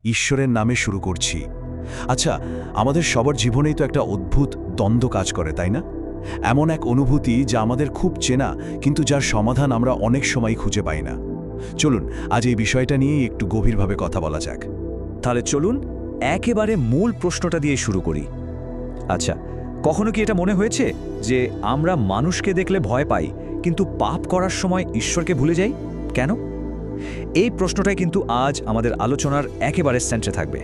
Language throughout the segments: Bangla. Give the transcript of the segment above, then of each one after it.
ঈশ্বরের নামে শুরু করছি। আচ্ছা, আমাদের সবার জীবনেই তো একটা অদ্ভুত দ্বন্দ্ব কাজ করে, তাই না? এমন এক অনুভূতি যা আমাদের খুব চেনা, কিন্তু যার সমাধান আমরা অনেক সময় খুঁজে পাই না। চলুন আজ এই বিষয়টা নিয়েই একটু গভীরভাবে কথা বলা যাক। তাহলে চলুন একেবারে মূল প্রশ্নটা দিয়ে শুরু করি। আচ্ছা, কখনো কি এটা মনে হয়েছে যে আমরা মানুষকে দেখলে ভয় পাই, কিন্তু পাপ করার সময় ঈশ্বরকে ভুলে যাই? কেন? এই প্রশ্নটাই কিন্তু আজ আমাদের আলোচনার একেবারে সেন্টারে থাকবে।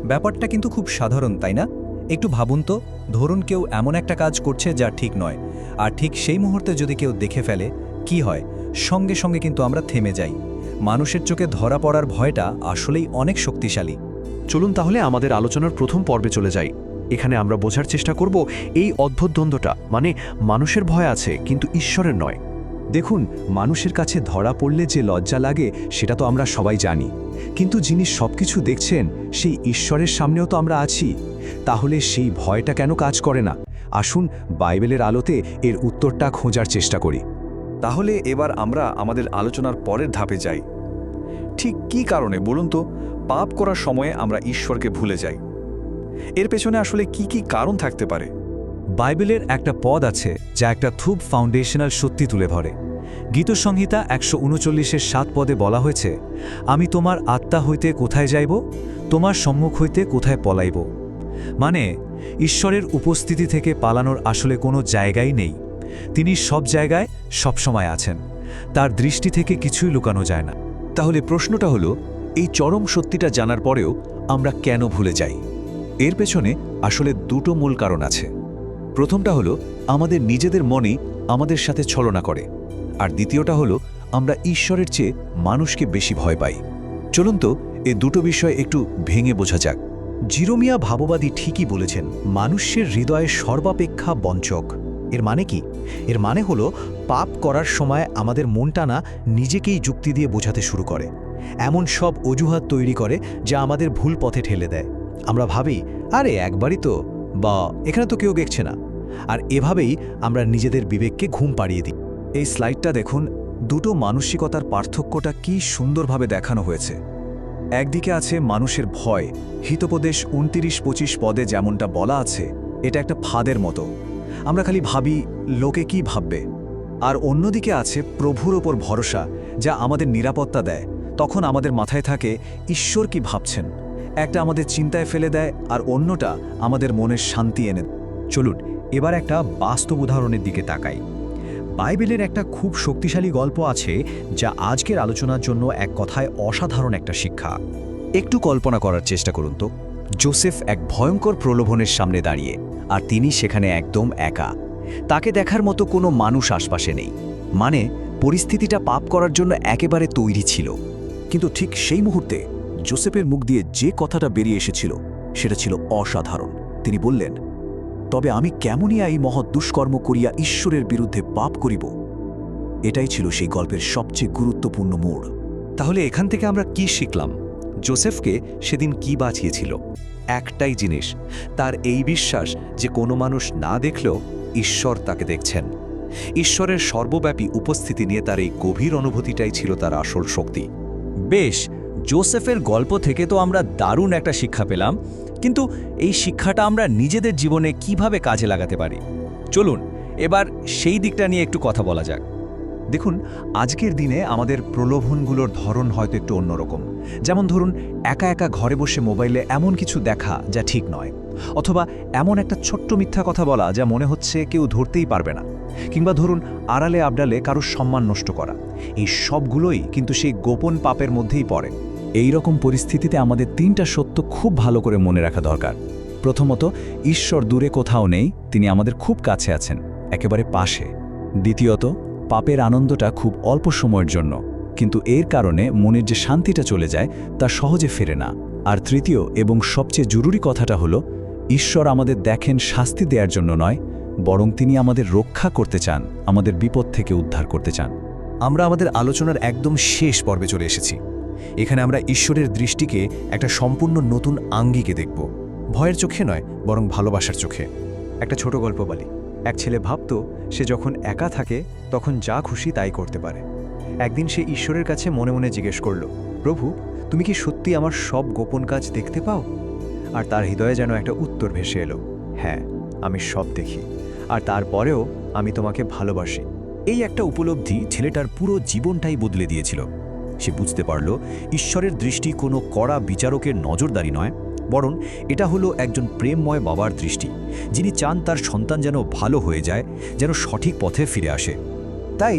ব্যাপারটা কিন্তু খুব সাধারণ, তাই না? একটু ভাবুন তো, ধরুন কেউ এমন একটা কাজ করছে যা ঠিক নয়, আর ঠিক সেই মুহূর্তে যদি কেউ দেখে ফেলে, কি হয়? সঙ্গে সঙ্গে কিন্তু আমরা থেমে যাই। মানুষের চোখে ধরা পড়ার ভয়টা আসলেই অনেক শক্তিশালী। চলুন তাহলে আমাদের আলোচনার প্রথম পর্বে চলে যাই। এখানে আমরা বোঝার চেষ্টা করব এই অদ্ভুত দ্বন্দ্বটা, মানে মানুষের ভয় আছে কিন্তু ঈশ্বরের নয়। দেখুন, মানুষের কাছে ধরা পড়লে যে লজ্জা লাগে সেটা তো আমরা সবাই জানি, কিন্তু যিনি সবকিছু দেখছেন সেই ঈশ্বরের সামনেও তো আমরা আছি। তাহলে সেই ভয়টা কেন কাজ করে না? আসুন বাইবেলের আলোতে এর উত্তরটা খোঁজার চেষ্টা করি। তাহলে এবার আমরা আমাদের আলোচনার পরের ধাপে যাই। ঠিক কী কারণে বলুন তো পাপ করার সময়ে আমরা ঈশ্বরকে ভুলে যাই? এর পেছনে আসলে কি কি কারণ থাকতে পারে? বাইবেলের একটা পদ আছে যা একটা খুব ফাউন্ডেশনাল সত্যি তুলে ধরে। গীতসংহিতা ১৩৯-৭ পদে বলা হয়েছে, আমি তোমার আত্মা হইতে কোথায় যাইব, তোমার সম্মুখ হইতে কোথায় পলাইব। মানে ঈশ্বরের উপস্থিতি থেকে পালানোর আসলে কোনো জায়গাই নেই। তিনি সব জায়গায় সবসময় আছেন, তার দৃষ্টি থেকে কিছুই লুকানো যায় না। তাহলে প্রশ্নটা হলো, এই চরম সত্যিটা জানার পরেও আমরা কেন ভুলে যাই? এর পেছনে আসলে দুটো মূল কারণ আছে। প্রথমটা হলো আমাদের নিজেদের মনই আমাদের সাথে ছলনা করে, আর দ্বিতীয়টা হলো আমরা ঈশ্বরের চেয়ে মানুষকে বেশি ভয় পাই। চলুন তো এ দুটো বিষয় একটু ভেঙে বোঝা যাক। জিরোমিয়া ভাববাদী ঠিকই বলেছেন, মানুষের হৃদয়ে সর্বাপেক্ষা বঞ্চক। এর মানে কি? এর মানে হলো পাপ করার সময় আমাদের মনটা না নিজেকেই যুক্তি দিয়ে বোঝাতে শুরু করে, এমন সব অজুহাত তৈরি করে যা আমাদের ভুল পথে ঠেলে দেয়। আমরা ভাবি, আরে একবারই তো, বা এখানে তো কেউ দেখছে না, আর এভাবেই আমরা নিজেদের বিবেককে ঘুম পাড়িয়ে দিই। এই স্লাইডটা দেখুন, দুটো মানসিকতার পার্থক্যটা কি সুন্দরভাবে দেখানো হয়েছে। একদিকে আছে মানুষের ভয়, হিতোপদেশ ২৯-২৫ পদে যেমনটা বলা আছে, এটা একটা ফাঁদের মতো। আমরা খালি ভাবি লোকে কি ভাববে। আর অন্যদিকে আছে প্রভুর ওপর ভরসা, যা আমাদের নিরাপত্তা দেয়। তখন আমাদের মাথায় থাকে ঈশ্বর কি ভাবছেন। একটা আমাদের চিন্তায় ফেলে দেয়, আর অন্যটা আমাদের মনের শান্তি এনে দেয়। চলুন এবার একটা বাস্তব উদাহরণের দিকে তাকাই। বাইবেলের একটা খুব শক্তিশালী গল্প আছে যা আজকের আলোচনার জন্য এক কথায় অসাধারণ একটা শিক্ষা। একটু কল্পনা করার চেষ্টা করুন তো, জোসেফ এক ভয়ঙ্কর প্রলোভনের সামনে দাঁড়িয়ে, আর তিনি সেখানে একদম একা। তাকে দেখার মতো কোনো মানুষ আশপাশে নেই। মানে পরিস্থিতিটা পাপ করার জন্য একেবারে তৈরি ছিল। কিন্তু ঠিক সেই মুহূর্তে জোসেফের মুখ দিয়ে যে কথাটা বেরিয়ে এসেছিল সেটা ছিল অসাধারণ। তিনি বললেন, তবে আমি কেমনই এই মহৎ দুষ্কর্ম করিয়া ঈশ্বরের বিরুদ্ধে পাপ করিব। এটাই ছিল সেই গল্পের সবচেয়ে গুরুত্বপূর্ণ মোড়। তাহলে এখান থেকে আমরা কি শিখলাম? জোসেফকে সেদিন কি বাঁচিয়েছিল? একটাই জিনিস, তার এই বিশ্বাস যে কোনো মানুষ না দেখলেও ঈশ্বর তাকে দেখছেন। ঈশ্বরের সর্বব্যাপী উপস্থিতি নিয়ে তার এই গভীর অনুভূতিটাই ছিল তার আসল শক্তি। বেশ, জোসেফের গল্প থেকে তো আমরা দারুণ একটা শিক্ষা পেলাম, কিন্তু এই শিক্ষাটা আমরা নিজেদের জীবনে কিভাবে কাজে লাগাতে পারি? চলুন এবার সেই দিকটা নিয়ে একটু কথা বলা যাক। দেখুন, আজকের দিনে আমাদের প্রলোভনগুলোর ধরন হয়তো একটু অন্যরকম। যেমন ধরুন, একা একা ঘরে বসে মোবাইলে এমন কিছু দেখা যা ঠিক নয়, অথবা এমন একটা ছোট্ট মিথ্যা কথা বলা যা মনে হচ্ছে কেউ ধরতেই পারবে না, কিংবা ধরুন আড়ালে আবডালে কারোর সম্মান নষ্ট করা। এই সবগুলোই কিন্তু সেই গোপন পাপের মধ্যেই পড়ে। এই রকম পরিস্থিতিতে আমাদের তিনটা সত্য খুব ভালো করে মনে রাখা দরকার। প্রথমত, ঈশ্বর দূরে কোথাও নেই, তিনি আমাদের খুব কাছে আছেন, একেবারে পাশে। দ্বিতীয়ত, পাপের আনন্দটা খুব অল্প সময়ের জন্য, কিন্তু এর কারণে মনের যে শান্তিটা চলে যায় তা সহজে ফেরে না। আর তৃতীয় এবং সবচেয়ে জরুরি কথাটা হলো, ঈশ্বর আমাদের দেখেন শাস্তি দেওয়ার জন্য নয়, বরং তিনি আমাদের রক্ষা করতে চান, আমাদের বিপদ থেকে উদ্ধার করতে চান। আমরা আমাদের আলোচনার একদম শেষ পর্বে চলে এসেছি। এখানে আমরা ঈশ্বরের দৃষ্টিকে একটা সম্পূর্ণ নতুন আঙ্গিকে দেখব, ভয়ের চোখে নয়, বরং ভালোবাসার চোখে। একটা ছোট গল্প বলি। এক ছেলে ভাবত সে যখন একা থাকে তখন যা খুশি তাই করতে পারে। একদিন সে ঈশ্বরের কাছে মনে মনে জিজ্ঞেস করল, প্রভু, তুমি কি সত্যি আমার সব গোপন কাজ দেখতে পাও? আর তার হৃদয়ে যেন একটা উত্তর ভেসে এলো, হ্যাঁ, আমি সব দেখি, আর তারপরেও আমি তোমাকে ভালোবাসি। এই একটা উপলব্ধি ছেলেটার পুরো জীবনটাই বদলে দিয়েছিল। সে বুঝতে পারল ঈশ্বরের দৃষ্টি কোনো কড়া বিচারকের নজরদারি নয়, বরং এটা হলো একজন প্রেমময় বাবার দৃষ্টি, যিনি চান তার সন্তান যেন ভালো হয়ে যায়, যেন সঠিক পথে ফিরে আসে। তাই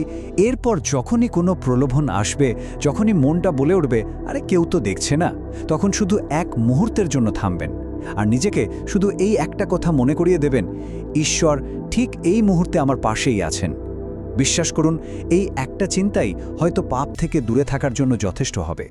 এরপর যখনই কোনো প্রলোভন আসবে, যখনই মনটা বলে উঠবে আরে কেউ তো দেখছে না, তখন শুধু এক মুহূর্তের জন্য থামবেন আর নিজেকে শুধু এই একটা কথা মনে করিয়ে দেবেন, ঈশ্বর ঠিক এই মুহূর্তে আমার পাশেই আছেন। বিশ্বাস করুন, এই একটা চিন্তাই হয়তো পাপ থেকে দূরে থাকার জন্য যথেষ্ট হবে।